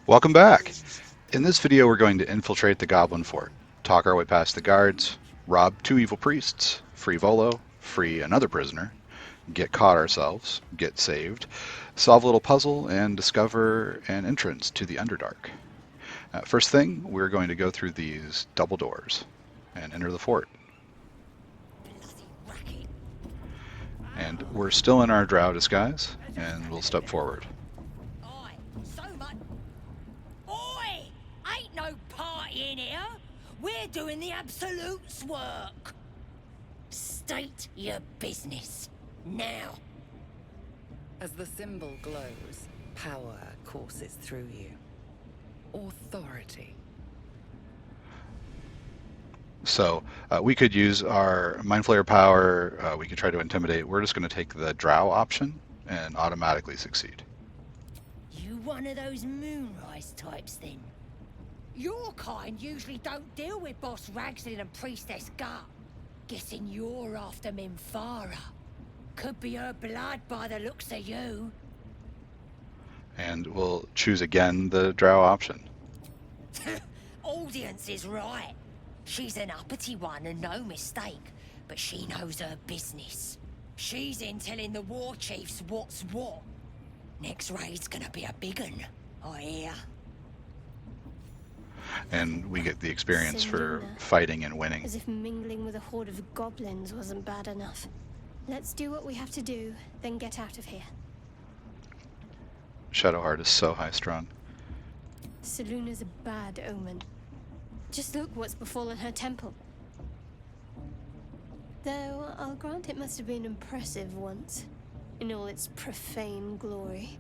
Welcome back! In this video we're going to infiltrate the Goblin Fort, talk our way past the guards, rob two evil priests, free Volo, free another prisoner, get caught ourselves, get saved, solve a little puzzle, and discover an entrance to the Underdark. First thing, we're going to go through these double doors and enter the fort. And we're still in our drow disguise, and we'll step forward. Oi, so much. Oi! Ain't no party in here. We're doing the Absolute's work. State your business. Now. As the symbol glows, power courses through you. Authority. So we could use our Mind Flayer power, we could try to intimidate. We're just going to take the drow option and automatically succeed. You one of those moonrise types then? Your kind usually don't deal with Boss Ragslin and Priestess Gut. Guessing you're after Minfara. Could be her blood by the looks of you. And we'll choose again the drow option. Audience is right. She's an uppity one and no mistake, but she knows her business. She's in telling the war chiefs what's what. Next raid's gonna be a big un, I hear. And we get the experience for Selena. fighting and winning. As if mingling with a horde of goblins wasn't bad enough. Let's do what we have to do, then get out of here. Shadowheart is so high-strung. Seluna's a bad omen. Just look what's befallen her temple. Though I'll grant it must have been impressive once, in all its profane glory.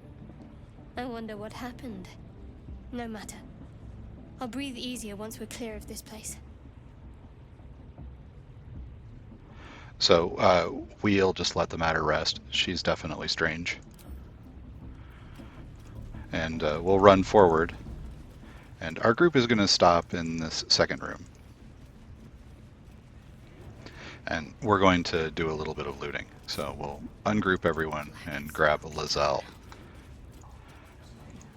I wonder what happened. No matter. I'll breathe easier once we're clear of this place. So we'll just let the matter rest. She's definitely strange. And we'll run forward. And our group is going to stop in this second room. And we're going to do a little bit of looting. So we'll ungroup everyone and grab a Lizelle.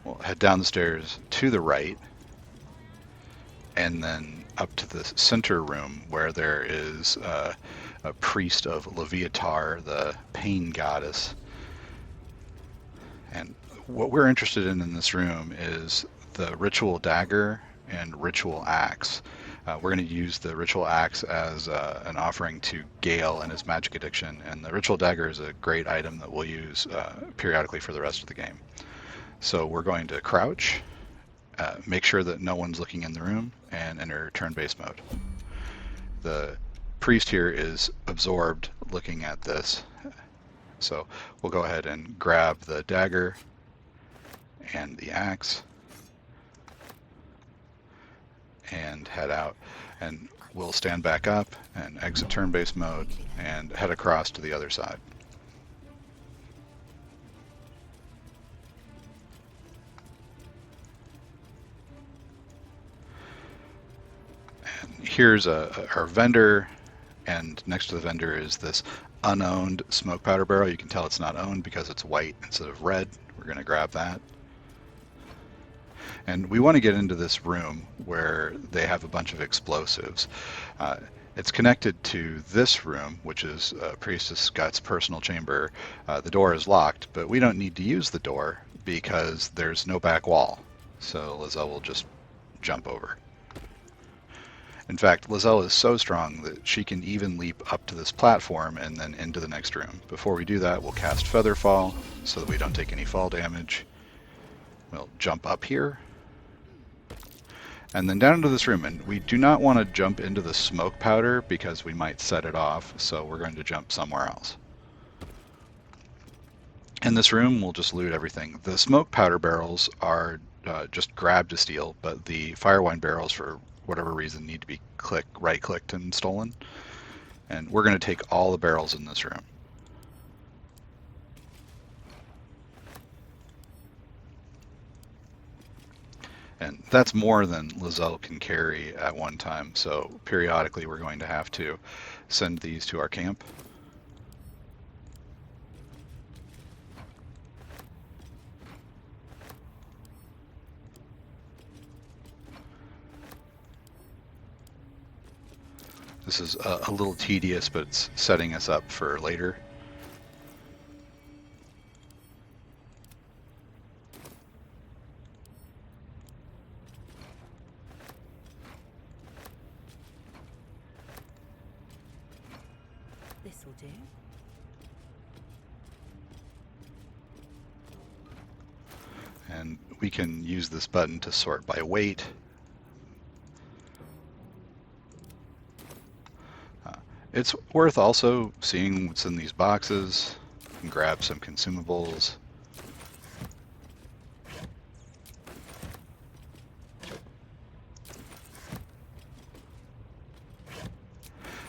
We'll head down the stairs to the right. And then up to the center room where there is a priest of Leviatar, the pain goddess. And what we're interested in this room is the ritual dagger and ritual axe. We're going to use the ritual axe as an offering to Gale and his magic addiction, and the ritual dagger is a great item that we'll use periodically for the rest of the game. So we're going to crouch, make sure that no one's looking in the room, and enter turn-based mode. The priest here is absorbed looking at this, so we'll go ahead and grab the dagger and the axe and head out, and we'll stand back up and exit turn-based mode and head across to the other side. And here's our vendor, and next to the vendor is this unowned smoke powder barrel. You can tell it's not owned because it's white instead of red. We're going to grab that. And we want to get into this room where they have a bunch of explosives. It's connected to this room, which is Priestess Gut's personal chamber. The door is locked, but we don't need to use the door because there's no back wall. So Lizelle will just jump over. In fact, Lizelle is so strong that she can even leap up to this platform and then into the next room. Before we do that, we'll cast Featherfall so that we don't take any fall damage. We'll jump up here. And then down into this room, and we do not want to jump into the smoke powder because we might set it off, so we're going to jump somewhere else. In this room, we'll just loot everything. The smoke powder barrels are just grab to steal, but the firewine barrels, for whatever reason, need to be right-clicked and stolen. And we're going to take all the barrels in this room. And that's more than Lizelle can carry at one time, so periodically we're going to have to send these to our camp. This is a little tedious, but it's setting us up for later. This'll do. And we can use this button to sort by weight. It's worth also seeing what's in these boxes and grab some consumables.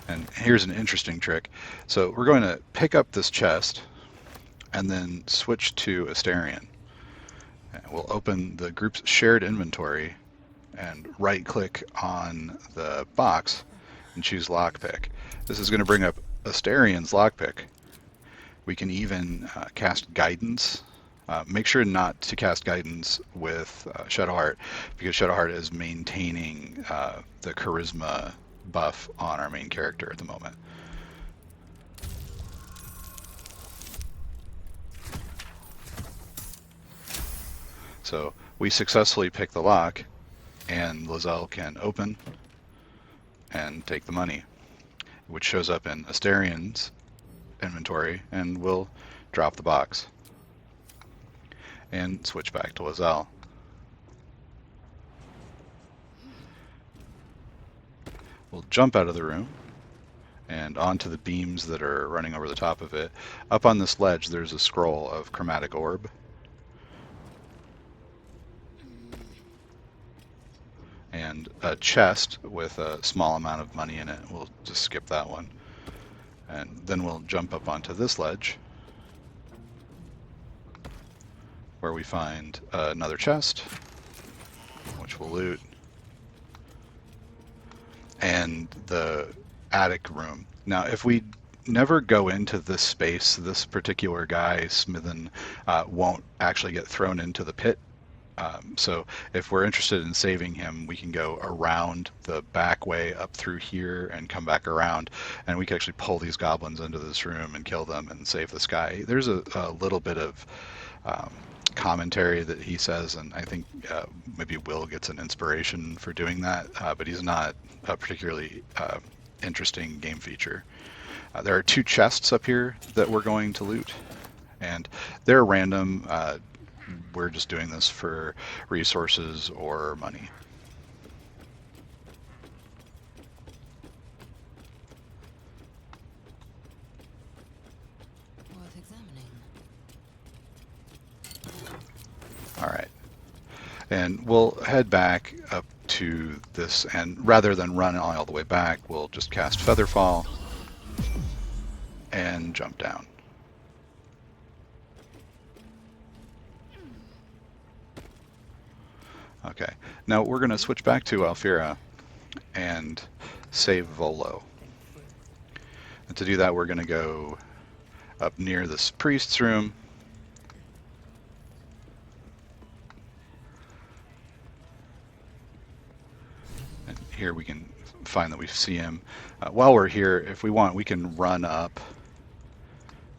And here's an interesting trick. So we're going to pick up this chest and then switch to Asterion. We'll open the group's shared inventory and right-click on the box and choose Lockpick. This is going to bring up Asterion's Lockpick. We can even cast Guidance. Make sure not to cast Guidance with Shadowheart, because Shadowheart is maintaining the Charisma buff on our main character at the moment. So we successfully pick the lock, and Lizelle can open and take the money, which shows up in Asterion's inventory, and we'll drop the box and switch back to Lizelle. We'll jump out of the room and onto the beams that are running over the top of it. Up on this ledge, there's a scroll of Chromatic Orb. And a chest with a small amount of money in it. We'll just skip that one. And then we'll jump up onto this ledge, where we find another chest, which we'll loot, and the attic room. Now, if we never go into this space, this particular guy, Smithen, won't actually get thrown into the pit. So if we're interested in saving him, we can go around the back way up through here and come back around, and we can actually pull these goblins into this room and kill them and save this guy. There's a little bit of commentary that he says, and I think maybe Will gets an inspiration for doing that, but he's not a particularly interesting game feature. There are two chests up here that we're going to loot, and they're random. We're just doing this for resources or money. Worth examining. All right. And we'll head back up to this, and rather than run all the way back, we'll just cast Featherfall and jump down. Okay, now we're going to switch back to Alfira and save Volo. And to do that, we're going to go up near this priest's room. And here we can find that we see him. While we're here, if we want, we can run up.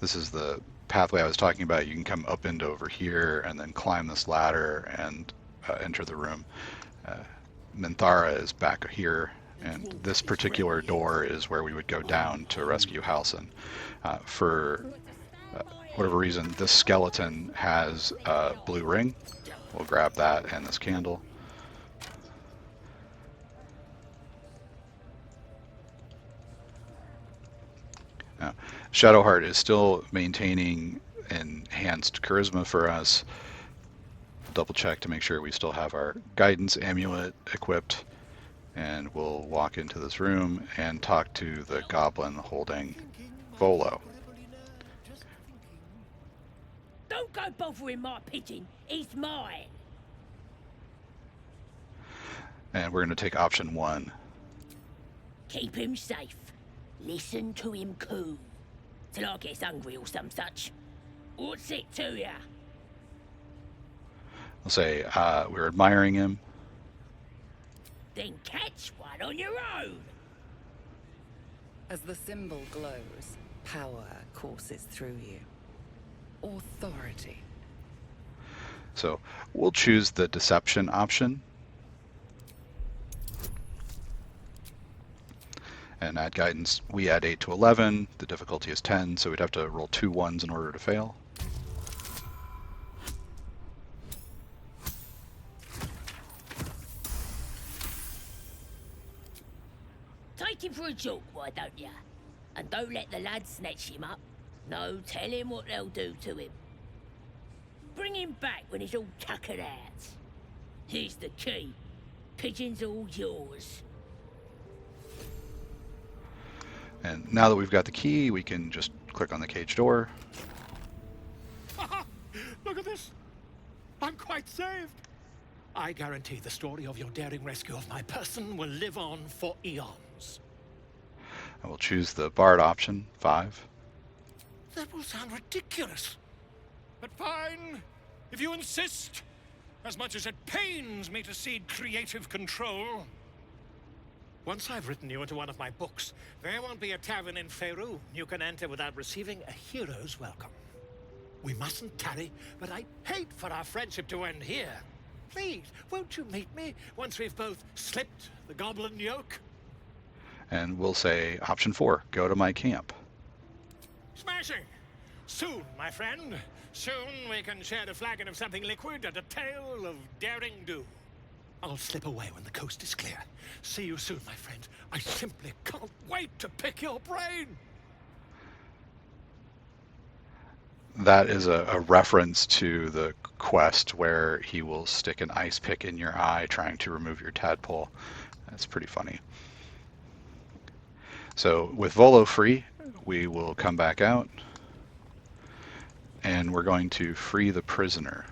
This is the pathway I was talking about. You can come up into over here and then climb this ladder and enter the room. Minthara is back here, and this particular door is where we would go down to rescue Halsin. For whatever reason, this skeleton has a blue ring. We'll grab that and this candle. Now, Shadowheart is still maintaining enhanced charisma for us. Double check to make sure we still have our guidance amulet equipped, and we'll walk into this room and talk to the goblin holding Volo. Don't go bothering my pigeon. It's mine. And we're going to take option 1. Keep him safe. Listen to him coo. Till I gets hungry or some such. What's it to ya? We'll say we're admiring him. Then catch one on your own. As the symbol glows, power courses through you. Authority. So we'll choose the deception option and add guidance. We add 8 to 11. The difficulty is 10, so we'd have to roll 2 ones in order to fail. Take him for a joke, why don't ya? And don't let the lads snatch him up. No, tell him what they'll do to him. Bring him back when he's all tuckered out. Here's the key. Pigeon's all yours. And now that we've got the key, we can just click on the cage door. Look at this. I'm quite saved. I guarantee the story of your daring rescue of my person will live on for eons. And we'll choose the Bard option, 5. That will sound ridiculous. But fine, if you insist. As much as it pains me to cede creative control. Once I've written you into one of my books, there won't be a tavern in Faerû you can enter without receiving a hero's welcome. We mustn't tarry, but I'd hate for our friendship to end here. Please, won't you meet me once we've both slipped the goblin yoke? And we'll say option 4, go to my camp. Smashing! Soon, my friend. Soon we can share a flagon of something liquid and a tale of daring do. I'll slip away when the coast is clear. See you soon, my friend. I simply can't wait to pick your brain! That is a reference to the quest where he will stick an ice pick in your eye trying to remove your tadpole. That's pretty funny. So with Volo free, we will come back out and we're going to free the prisoner.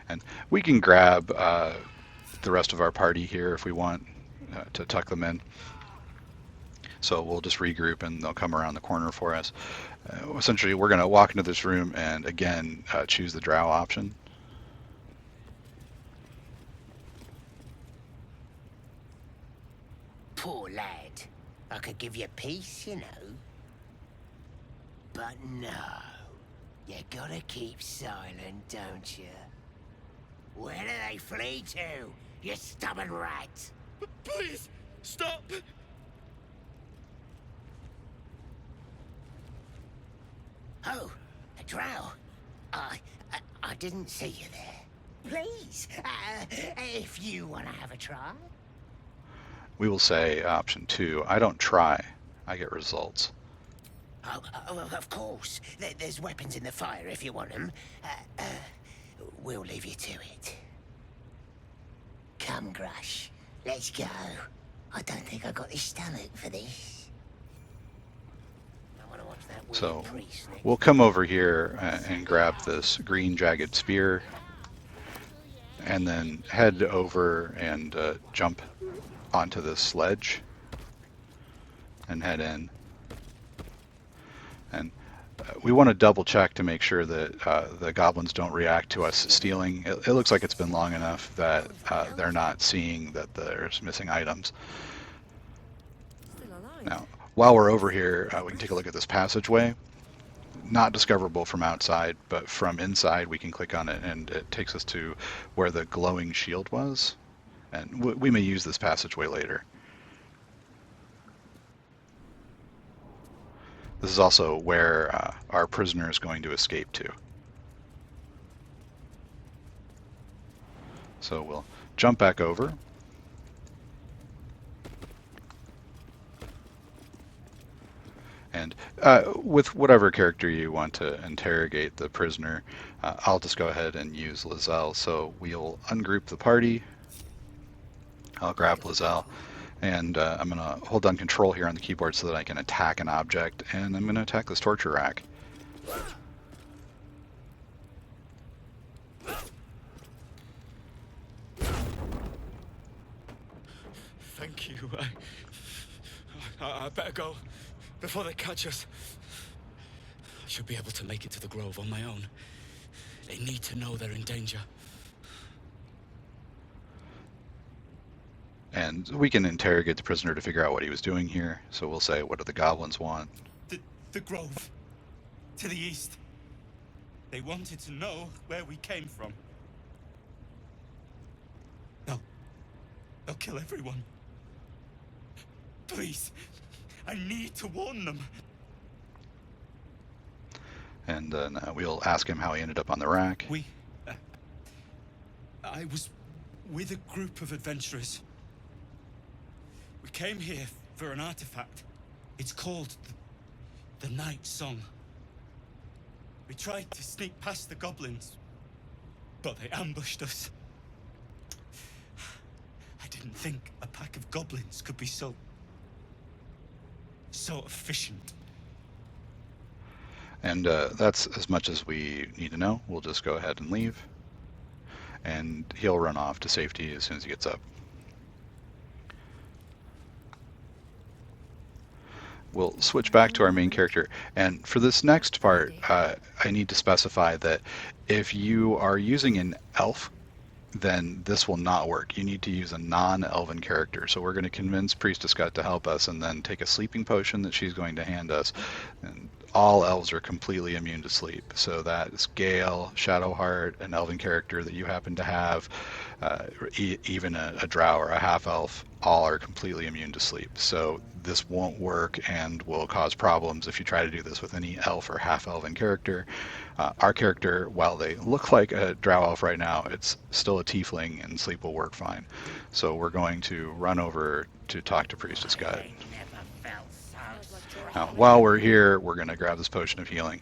And we can grab the rest of our party here if we want to tuck them in. So we'll just regroup and they'll come around the corner for us. Essentially, we're going to walk into this room and again choose the drow option. Poor lad. I could give you peace, you know. But no. You gotta keep silent, don't you? Where do they flee to, you stubborn rat? Please, stop! Oh, a drow. I didn't see you there. Please, if you want to have a try. We will say option 2, I don't try, I get results. Oh, of course. There's weapons in the fire if you want them. We'll leave you to it. Come, Grush. Let's go. I don't think I got the stomach for this. I wanna watch that weird So priest next. we'll come over here and grab this green jagged spear and then head over and jump onto this sledge and head in. And we want to double check to make sure that the goblins don't react to us stealing. It looks like it's been long enough that they're not seeing that there's missing items. Still alive. Now, while we're over here, we can take a look at this passageway. Not discoverable from outside, but from inside we can click on it and it takes us to where the glowing shield was. And we may use this passageway later. This is also where our prisoner is going to escape to. So we'll jump back over. And with whatever character you want to interrogate the prisoner, I'll just go ahead and use Lizelle. So we'll ungroup the party. I'll grab Lizelle. And I'm going to hold down control here on the keyboard so that I can attack an object. And I'm going to attack this torture rack. Thank you. I better go before they catch us. I should be able to make it to the grove on my own. They need to know they're in danger. And we can interrogate the prisoner to figure out what he was doing here. So we'll say, what do the goblins want? The grove. To the east. They wanted to know where we came from. They'll kill everyone. Please, I need to warn them. And then we'll ask him how he ended up on the rack. I was with a group of adventurers. We came here for an artifact. It's called the Night Song. We tried to sneak past the goblins, but they ambushed us. I didn't think a pack of goblins could be so efficient. And that's as much as we need to know. We'll just go ahead and leave. And he'll run off to safety as soon as he gets up. We'll switch back to our main character. And for this next part, I need to specify that if you are using an elf, then this will not work. You need to use a non-elven character. So we're going to convince Priestess Gut to help us and then take a sleeping potion that she's going to hand us. And all elves are completely immune to sleep. So that is Gale, Shadowheart, an elven character that you happen to have, even a drow or a half-elf, all are completely immune to sleep. So this won't work and will cause problems if you try to do this with any elf or half-elven character. Our character, while they look like a drow elf right now, it's still a tiefling and sleep will work fine. So we're going to run over to talk to Priestess Gut. Now, while we're here, we're going to grab this potion of healing.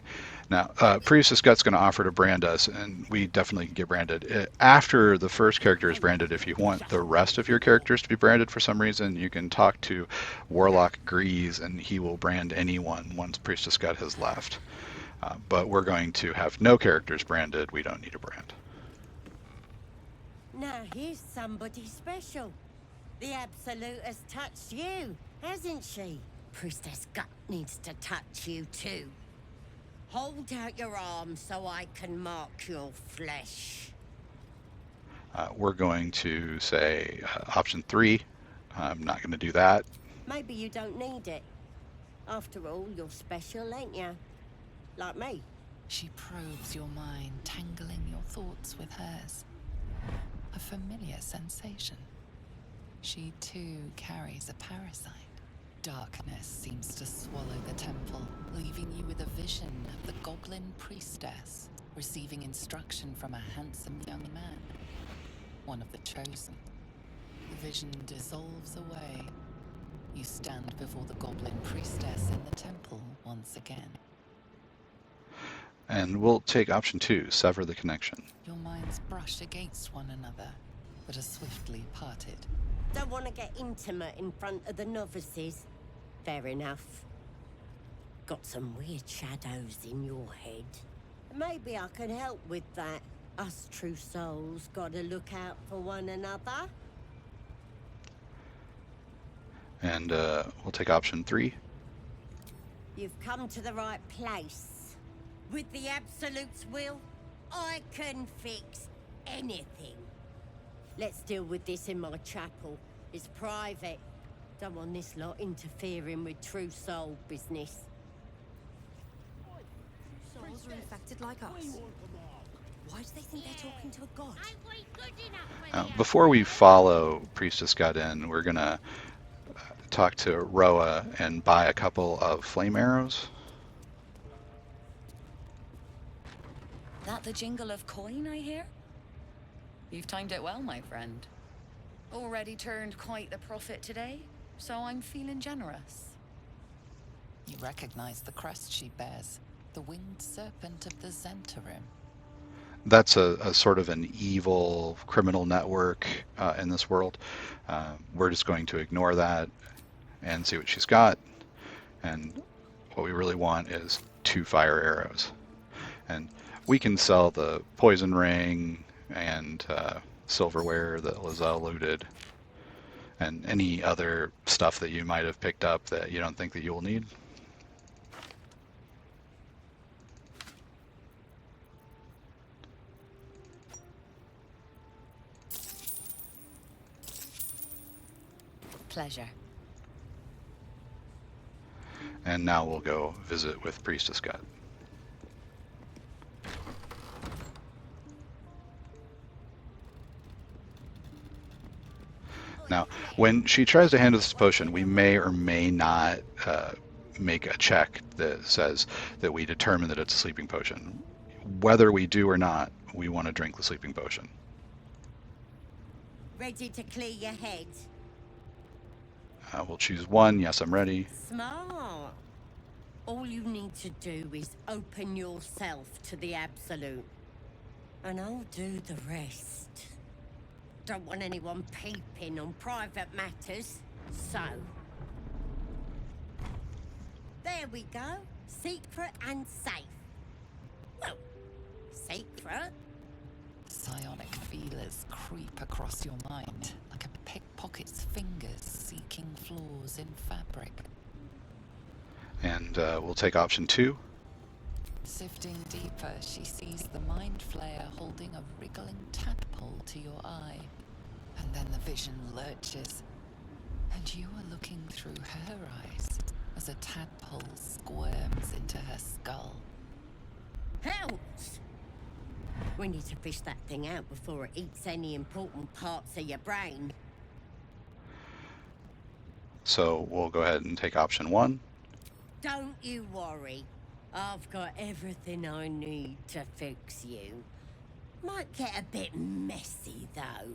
Now, Priestess Gut's going to offer to brand us, and we definitely can get branded. After the first character is branded, if you want the rest of your characters to be branded for some reason, you can talk to Warlock Grease, and he will brand anyone once Priestess Gut has left. But we're going to have no characters branded. We don't need a brand. Now here's somebody special. The Absolute has touched you, hasn't she? Priestess Gut needs to touch you too. Hold out your arm so I can mark your flesh. We're going to say option 3. I'm not going to do that. Maybe you don't need it. After all, you're special, ain't you? Like me. She probes your mind, tangling your thoughts with hers. A familiar sensation. She too carries a parasite. Darkness seems to swallow the temple, leaving you with a vision of the Goblin Priestess receiving instruction from a handsome young man, one of the chosen. The vision dissolves away. You stand before the Goblin Priestess in the temple once again. And we'll take option 2, sever the connection. Your minds brush against one another, but are swiftly parted. Don't want to get intimate in front of the novices. Fair enough. Got some weird shadows in your head. Maybe I can help with that. Us true souls gotta look out for one another. And we'll take option 3. You've come to the right place. With the Absolute's will, I can fix anything. Let's deal with this in my chapel. It's private. Don't want this lot interfering with true soul business. Souls are infected like us. Why do they think they're talking to a god? Before we follow Priestess Gut in, we're going to talk to Roa and buy a couple of flame arrows. That the jingle of coin, I hear? You've timed it well, my friend. Already turned quite the profit today, so I'm feeling generous. You recognize the crest she bears, the winged serpent of the Zentarim. That's a sort of an evil criminal network in this world. We're just going to ignore that and see what she's got. And what we really want is 2 fire arrows. And we can sell the poison ring and silverware that Lizelle looted, and any other stuff that you might have picked up that you don't think that you will need. pleasure. And now we'll go visit with Priestess Gut. Now, when she tries to hand us this potion, we may or may not make a check that says that we determine that it's a sleeping potion. Whether we do or not, we want to drink the sleeping potion. Ready to clear your head? We'll choose one. Yes, I'm ready. Smart. All you need to do is open yourself to the Absolute. And I'll do the rest. Don't want anyone peeping on private matters, so... There we go. Secret and safe. Well, secret. Psionic feelers creep across your mind, like a pickpocket's fingers seeking flaws in fabric. And we'll take option 2. Sifting deeper, she sees the mind flayer holding a wriggling tadpole to your eye. And then the vision lurches, and you are looking through her eyes as a tadpole squirms into her skull. Helps! We need to fish that thing out before it eats any important parts of your brain. So we'll go ahead and take option 1. Don't you worry. I've got everything I need to fix you. Might get a bit messy, though.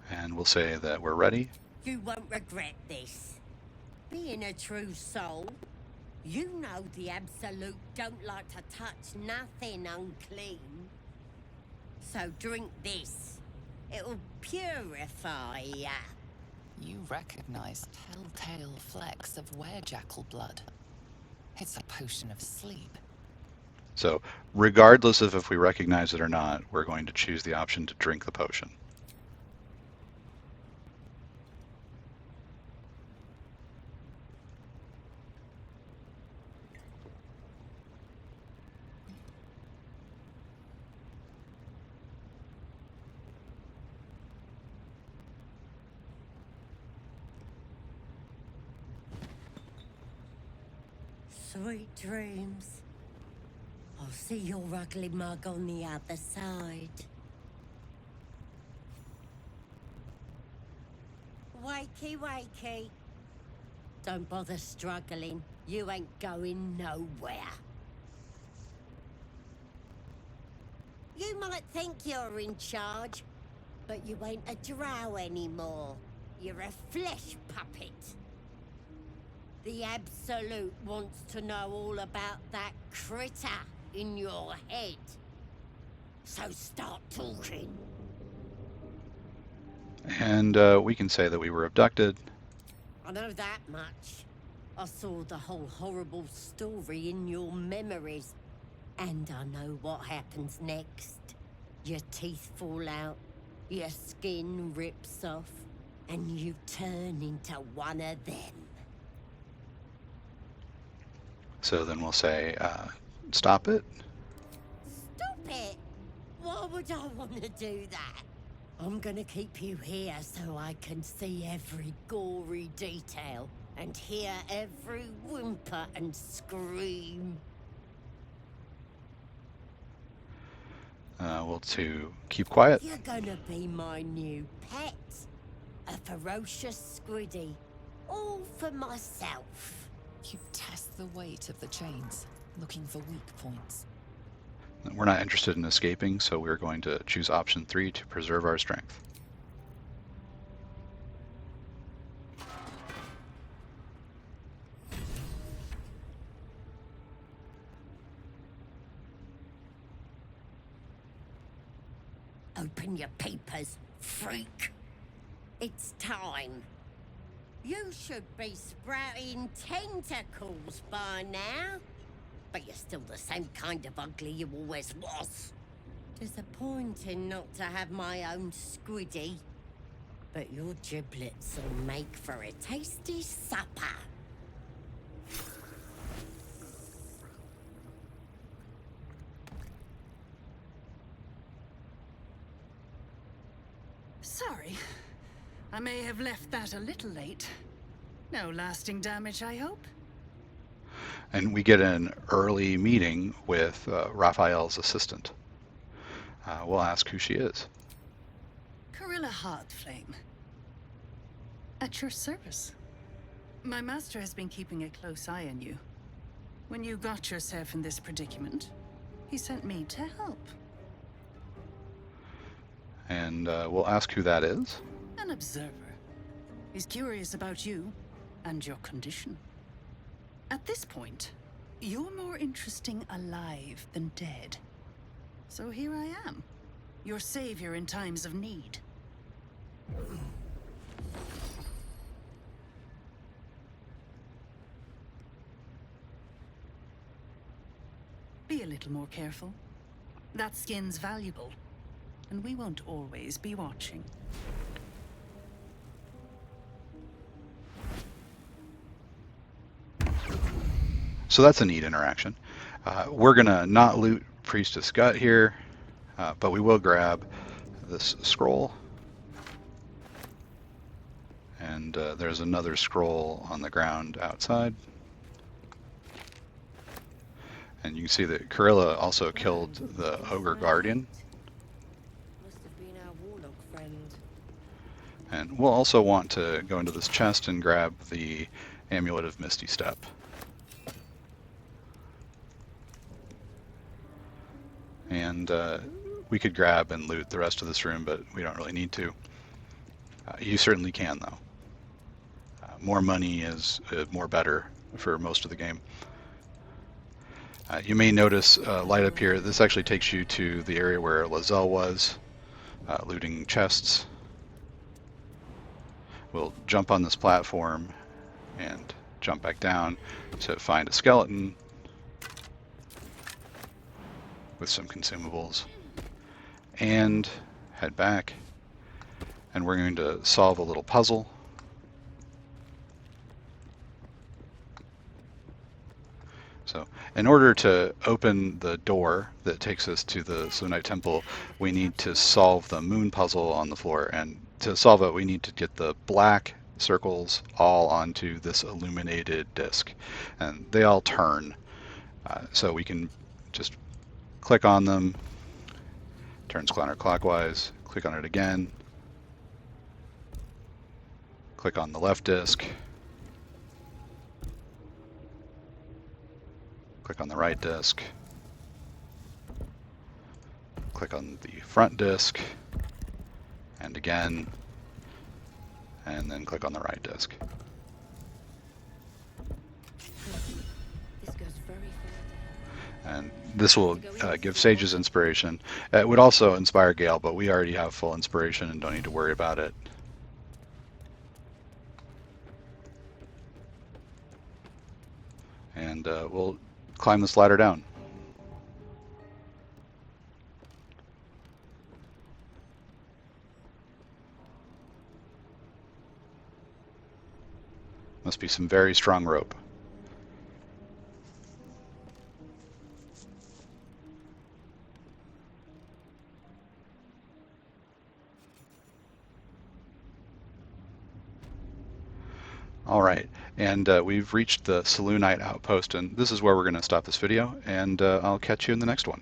And we'll say that we're ready. You won't regret this. Being a true soul, you know the Absolute don't like to touch nothing unclean. So drink this. It'll purify ya. You recognize telltale flecks of werejackal blood. It's a potion of sleep. So regardless of if we recognize it or not, we're going to choose the option to drink the potion. Sweet dreams. I'll see your ugly mug on the other side. Wakey, wakey. Don't bother struggling. You ain't going nowhere. You might think you're in charge, but you ain't a drow anymore. You're a flesh puppet. The Absolute wants to know all about that critter in your head. So start talking. And we can say that we were abducted. I know that much. I saw the whole horrible story in your memories. And I know what happens next. Your teeth fall out, your skin rips off, and you turn into one of them. So then we'll say, stop it. Stop it! Why would I want to do that? I'm gonna keep you here so I can see every gory detail and hear every whimper and scream. We'll to keep quiet. You're gonna be my new pet. A ferocious squiddy. All for myself. You test the weight of the chains, looking for weak points. We're not interested in escaping, so we're going to choose option 3 to preserve our strength. Open your papers, freak. It's time. You should be sprouting tentacles by now. But you're still the same kind of ugly you always was. Disappointing not to have my own squiddy. But your giblets will make for a tasty supper. Sorry. I may have left that a little late. No lasting damage, I hope? And we get an early meeting with Raphael's assistant. We'll ask who she is. Corilla Heartflame. At your service. My master has been keeping a close eye on you. When you got yourself in this predicament, he sent me to help. And we'll ask who that is. An observer. He's curious about you and your condition. At this point, you're more interesting alive than dead. So here I am, your savior in times of need. Be a little more careful. That skin's valuable, and we won't always be watching. So that's a neat interaction. We're gonna not loot Priestess Gut here, but we will grab this scroll. And there's another scroll on the ground outside. And you can see that Corilla also killed the Ogre Guardian. Must have been our warlock friend. And we'll also want to go into this chest and grab the Amulet of Misty Step. And we could grab and loot the rest of this room, but we don't really need to. You certainly can, though. More money is more better for most of the game. You may notice light up here. This actually takes you to the area where Lazelle was, looting chests. We'll jump on this platform and jump back down to find a skeleton with some consumables, and head back, and we're going to solve a little puzzle. So in order to open the door that takes us to the Selûnite Temple, we need to solve the moon puzzle on the floor, and to solve it we need to get the black circles all onto this illuminated disc, and they all turn, so we can just click on them, turns counterclockwise, click on it again, click on the left disc, click on the right disc, click on the front disc, and again, and then click on the right disc. This goes very far. And this will give Sage's inspiration. It would also inspire Gale, but we already have full inspiration and don't need to worry about it. And we'll climb this ladder down. Must be some very strong rope. All right, and we've reached the Selûnite outpost, and this is where we're going to stop this video, and I'll catch you in the next one.